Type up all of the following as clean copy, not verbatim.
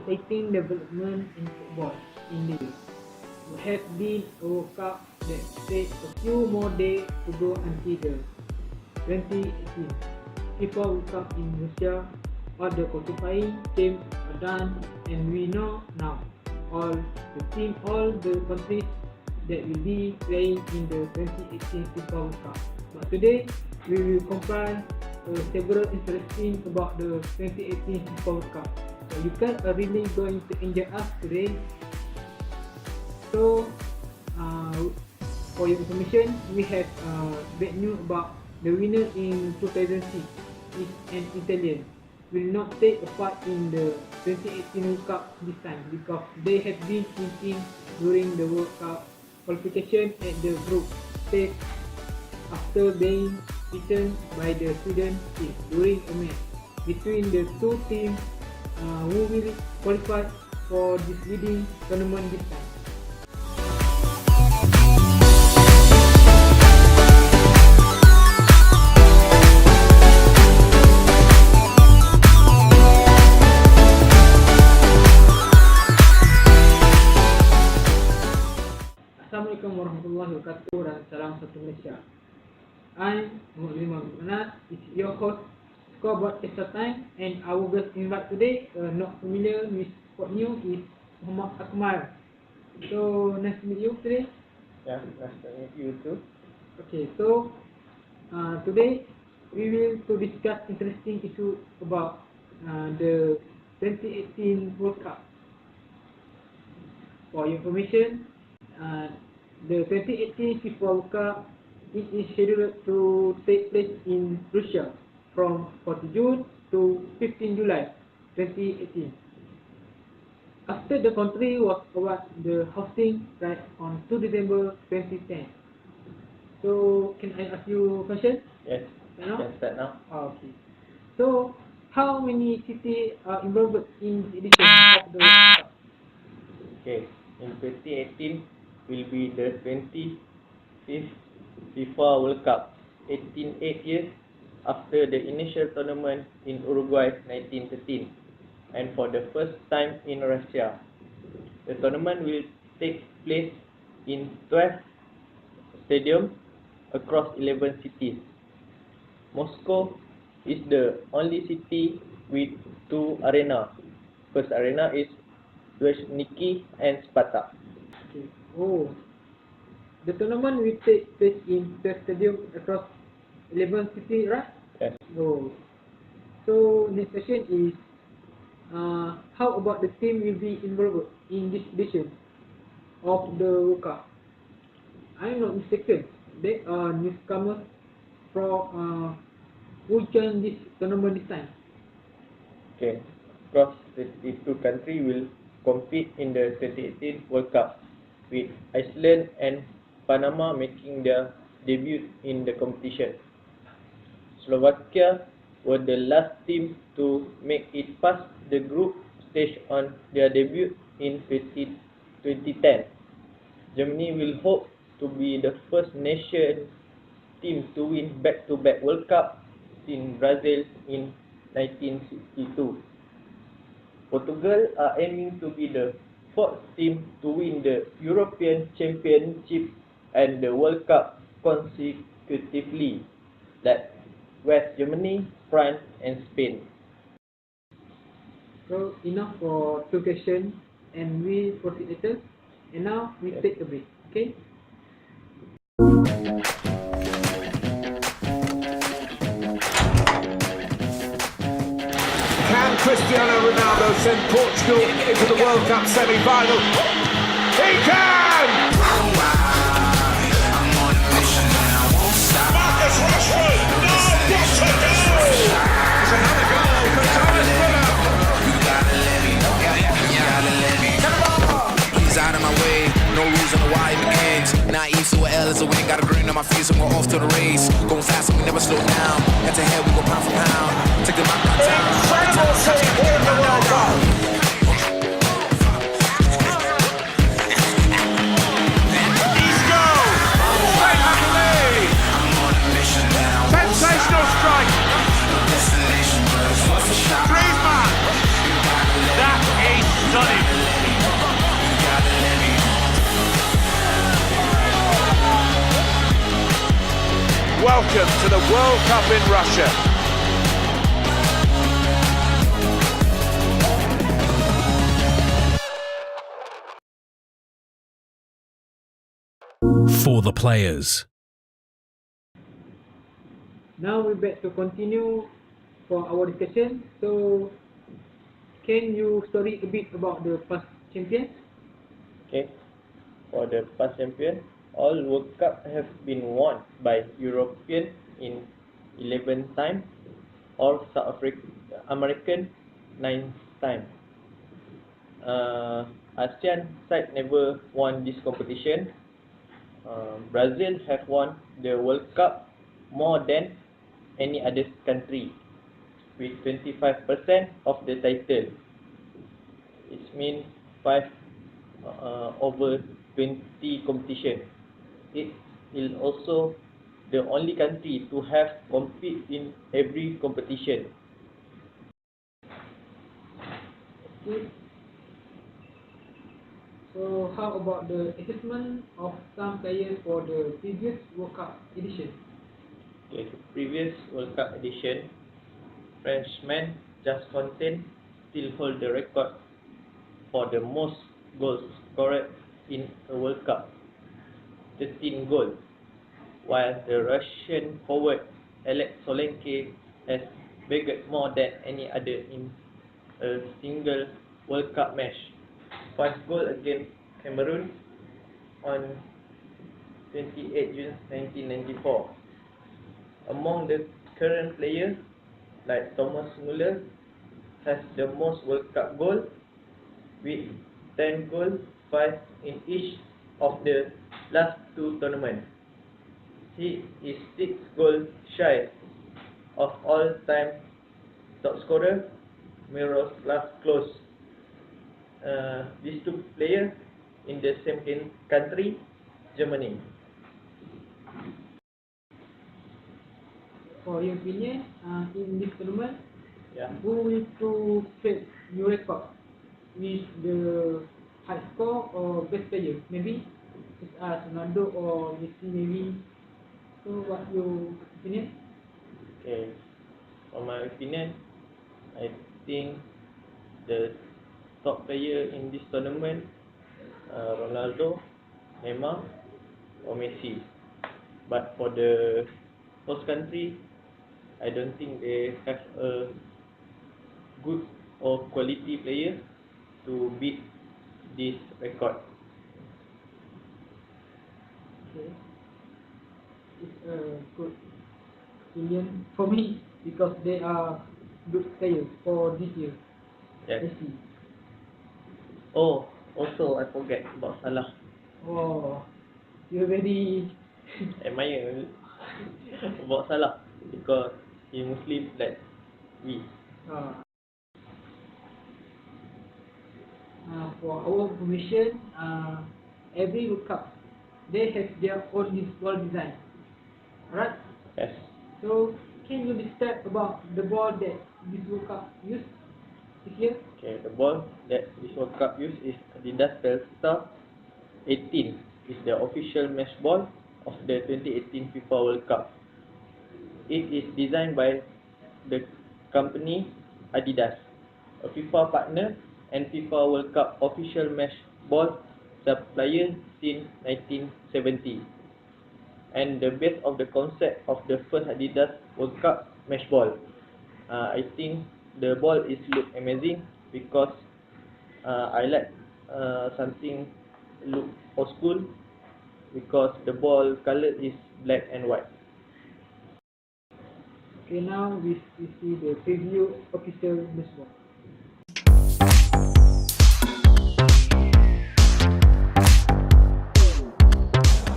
exciting development in football in the year. There has been a World Cup that takes a few more days to go until the 2018 FIFA World Cup in Russia. All the qualifying games are done, and we know now all the countries that will be playing in the 2018 FIFA World Cup. But today we will compile several interesting about the 2018 FIFA World Cup. So you guys are really going to enjoy us today. So for your information, we have bad news about the winner in 2006 is an Italian. Will not take a part in the 2018 World Cup this time because they have been thinking during the World Cup qualification at the group stage after being beaten by the Sweden team during a match between the two teams who will qualify for this leading tournament this time. Assalamualaikum warahmatullahi wabarakatuh dan salam satu Malaysia. I'm MOHD, it's your host Scoreboard Extra Time, and our guest invite today, not familiar with sport news, is Muhammad Akmal. So nice to meet you today. Yeah, nice to meet you too. Okay, so today we will to discuss interesting issue about the 2018 World Cup. For your information, the 2018 FIFA World Cup it is scheduled to take place in Russia from 40 June to 15 July 2018. After the country was awarded the hosting right on 2 December 2010. So can I ask you a question? Yes, you can start now. Okay. So how many cities are involved in the edition of the World Cup? Okay, in 2018 will be the 25th FIFA World Cup, 8 years after the initial tournament in Uruguay 1913, and for the first time in Russia. The tournament will take place in 12 stadiums across 11 cities. Moscow is the only city with 2 arenas. First arena is Luzhniki and Sparta. Okay. Oh, the tournament will take place in 12 stadiums across 11 cities, right? Yes. Oh. So next question is, how about the team will be involved in this edition of the World Cup? I'm not mistaken, they are newcomers from who joined this tournament this time. Okay, across 32 countries will compete in the 2018 World Cup, with Iceland and Panama making their debut in the competition. Slovakia were the last team to make it past the group stage on their debut in 2010. Germany will hope to be the first nation team to win back-to-back World Cup since Brazil in 1962. Portugal are aiming to be the 4th team to win the European Championship and the World Cup consecutively, like West Germany, France and Spain. So enough for 2 questions, and we proceed later. And now we take a break. Okay? Can Cristiano Ronaldo send Portugal into the World Cup semi-final? He can! Marcus Rashford! No! What a goal! It's another goal for Thomas Müller! He's out of my way, no rules on the why it begins. Naive to an L is a win, got a grin on my face and we're off to the race. Going fast and we never slow down, head to head we go pound for pound. Take them out downtown. Incredible team here in the World Cup! Sensational strike! Griezmann! That is welcome to the World Cup in Russia. For the players. Now we're back to continue for our discussion. So, can you story a bit about the past champions? Okay, for the past champion, all World Cup have been won by European in 11 times or South American 9 times. ASEAN side never won this competition. Brazil have won the World Cup more than any other country with 25% of the title. It means 5 over 20 competition. It is also the only country to have compete in every competition. Okay. So how about the assessment of some players for the previous World Cup edition? Okay, the previous World Cup edition, Frenchman Just Fontaine still hold the record for the most goals scored in a World Cup, 13 goals, while the Russian forward Alex Solenke has bagged more than any other in a single World Cup match. 5 goals against Cameroon on 28 June 1994. Among the current players, like Thomas Muller, has the most World Cup goals with 10 goals, 5 in each of the last 2 tournaments. He is 6 goals shy of all-time top scorer Miroslav Klose. These 2 players in the same country, Germany. For your opinion, in this tournament, Yeah. who will to set new record with the high score or best player? Maybe it's Ronaldo or Messi maybe. So what's your opinion? Okay. For my opinion, I think the top player in this tournament, Ronaldo, Neymar, or Messi. But for the host country, I don't think they have a good or quality player to beat this record. Okay. It's a good opinion for me because they are good players for this year. Yes. Messi. Oh, also I forget about Salah. Oh, you're very Admire about Salah because he Muslim like we. For our information, every World Cup they have their own ball design. Alright? Yes. So can you describe about the ball that this World Cup used this year? Okay, the ball that this World Cup use is Adidas Telstar 18. Is the official mesh ball of the 2018 FIFA World Cup. It is designed by the company Adidas, a FIFA partner and FIFA World Cup official mesh ball supplier since 1970. And the base of the concept of the first Adidas World Cup mesh ball. I think the ball is look amazing because I like something look old school because the ball color is black and white. Okay, now we see the preview official mesh ball.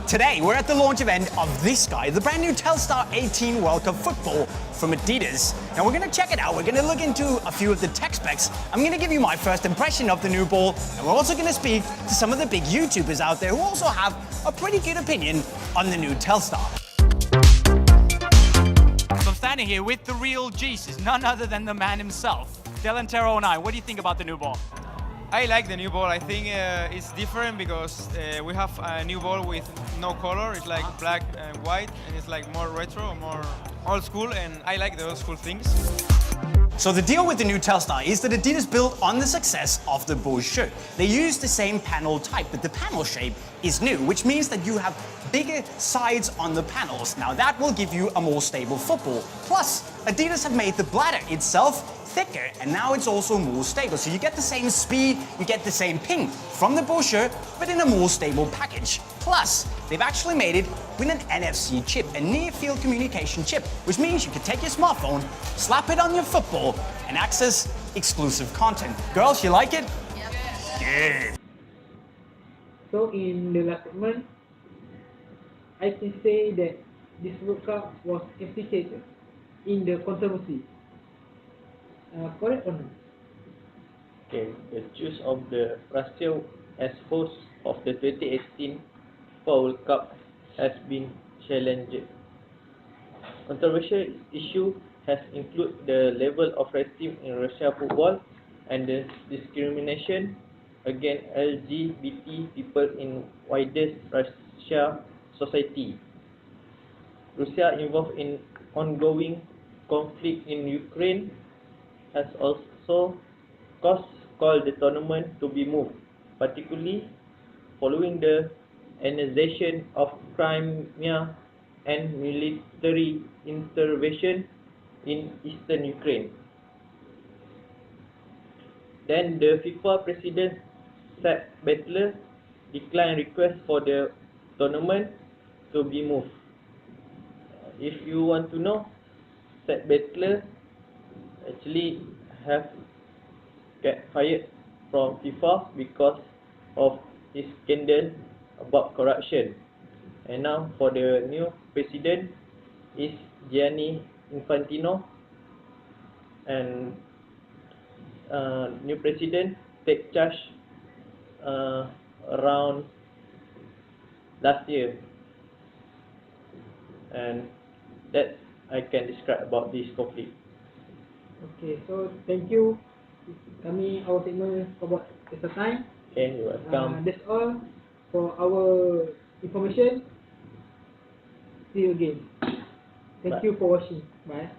Today, we're at the launch event of this guy, the brand new Telstar 18 World Cup football from Adidas. Now, we're going to check it out. We're going to look into a few of the tech specs. I'm going to give you my first impression of the new ball, and we're also going to speak to some of the big YouTubers out there who also have a pretty good opinion on the new Telstar. So I'm standing here with the real Jesus, none other than the man himself, Dylan Terrell and I. What do you think about the new ball? I like the new ball. I think it's different because we have a new ball with no color. It's like black and white, and it's like more retro, more old school, and I like the old school things. So the deal with the new Telstar is that Adidas built on the success of the Bose shirt. They use the same panel type, but the panel shape is new, which means that you have bigger sides on the panels. Now that will give you a more stable football. Plus, Adidas have made the bladder itself thicker, and now it's also more stable. So you get the same speed, you get the same ping from the Bose shirt, but in a more stable package. Plus, they've actually made it with an NFC chip, a near-field communication chip, which means you can take your smartphone, slap it on your football, and access exclusive content. Girls, you like it? Yeah. So in the last segment, I can say that this World Cup was implicated in the controversy. Correct or not? Okay, the choice of the Russia as host of the 2018 FIFA World Cup has been challenged. Controversial issue has included the level of racism in Russia football and the discrimination against LGBT people in wider Russia society. Russia involved in ongoing conflict in Ukraine has also called the tournament to be moved, particularly following the annexation of Crimea and military intervention in eastern Ukraine. Then the FIFA president Sepp Blatter declined request for the tournament to be moved. If you want to know, Sepp Blatter actually have get fired from FIFA because of his scandal about corruption. And now for the new president is Gianni Infantino, and new president take charge around last year, and that I can describe about this conflict. Okay, so thank you. Our segment about extra time. Okay, you're welcome. That's all for our information. See you again. Thank Bye. you for watching. Bye.